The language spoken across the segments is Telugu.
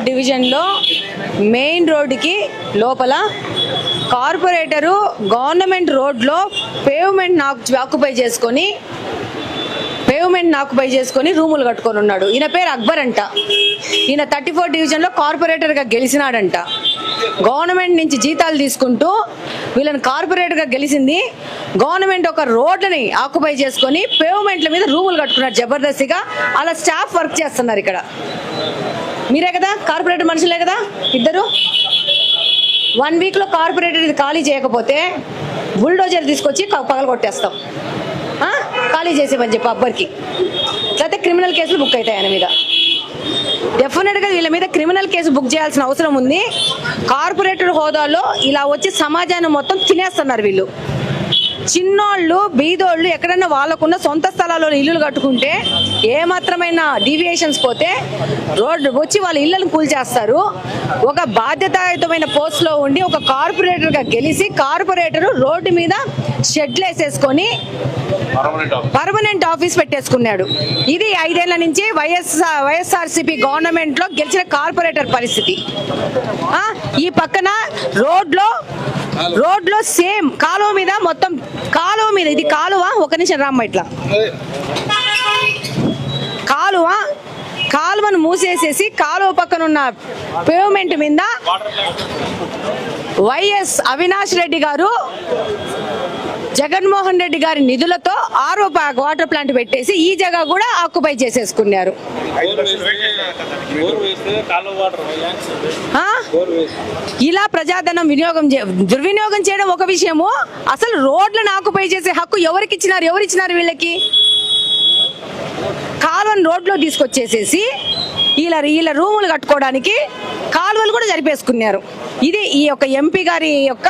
డివిజన్లో మెయిన్ రోడ్డుకి లోపల కార్పొరేటరు గవర్నమెంట్ రోడ్లో పేవ్మెంట్ ఆక్యుపై చేసుకొని రూములు కట్టుకొని ఉన్నాడు. ఈయన పేరు అక్బర్ అంట. ఈయన 34 డివిజన్లో కార్పొరేటర్గా గెలిచినాడంట. గవర్నమెంట్ నుంచి జీతాలు తీసుకుంటూ వీళ్ళని కార్పొరేటర్గా గెలిచింది. గవర్నమెంట్ ఒక రోడ్లని ఆక్యుపై చేసుకొని పేవ్మెంట్ల మీద రూములు కట్టుకున్నారు జబర్దస్తిగా. అలా స్టాఫ్ వర్క్ చేస్తున్నారు. ఇక్కడ మీరే కదా కార్పొరేటర్ మనుషులే కదా ఇద్దరు. 1 వీక్లో కార్పొరేటర్ ఇది ఖాళీ చేయకపోతే బుల్డోజర్ తీసుకొచ్చి పగలు కొట్టేస్తాం. ఖాళీ చేసేమని చెప్పి అబ్బర్కి. లేకపోతే క్రిమినల్ కేసులు బుక్ అవుతాయి ఆయన మీద. డెఫినెట్గా వీళ్ళ మీద క్రిమినల్ కేసు బుక్ చేయాల్సిన అవసరం ఉంది. కార్పొరేటర్ హోదాలో ఇలా వచ్చి సమాజాన్ని మొత్తం తినేస్తున్నారు వీళ్ళు. చిన్నోళ్ళు బీదోళ్ళు ఎక్కడన్నా వాళ్ళకున్న సొంత స్థలాల్లో ఇల్లులు కట్టుకుంటే ఏమాత్రమైన డీవియేషన్స్ పోతే రోడ్డు వచ్చి వాళ్ళ ఇళ్లను కూల్చేస్తారు. ఒక బాధ్యతాయుతమైన పోస్ట్లో ఉండి ఒక కార్పొరేటర్గా గెలిచి కార్పొరేటర్ రోడ్డు మీద షెడ్లు వేసేసుకొని పర్మనెంట్ ఆఫీస్ పెట్టేసుకున్నాడు. ఇది 5 ఏళ్ల నుంచి వైఎస్ఆర్సీపీ గవర్నమెంట్లో గెలిచిన కార్పొరేటర్ పరిస్థితి. ఈ పక్కన రోడ్లో సేమ్ కాలువ మీద మొత్తం ఇది కాలువ. ఒక నిమిషం రామ్మ, ఇట్లా కాలువను మూసేసేసి కాలువ పక్కన ఉన్న పేవ్మెంట్ మీద వైఎస్ అవినాష్ రెడ్డి గారు జగన్మోహన్ రెడ్డి గారి నిధులతో ఆరో వాటర్ ప్లాంట్ పెట్టేసి ఈ జగ కూడా ఆక్యుపై చేసేసుకున్నారు. ఇలా ప్రజాధనం దుర్వినియోగం చేయడం ఒక విషయము. అసలు రోడ్లను ఆక్యుపై చేసే హక్కు ఎవరు ఇచ్చినారు వీళ్ళకి? కాలువను రోడ్లో తీసుకొచ్చేసేసి వీళ్ళ రూములు కట్టుకోవడానికి కాలువలు కూడా జరిపేసుకున్నారు. ఇది ఈ యొక్క ఎంపీ గారి యొక్క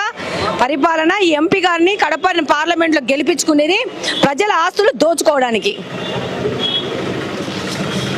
పరిపాలన. ఈ ఎంపీ గారిని కడప పార్లమెంట్లో గెలిపించుకునేది ప్రజల ఆస్తులు దోచుకోవడానికి.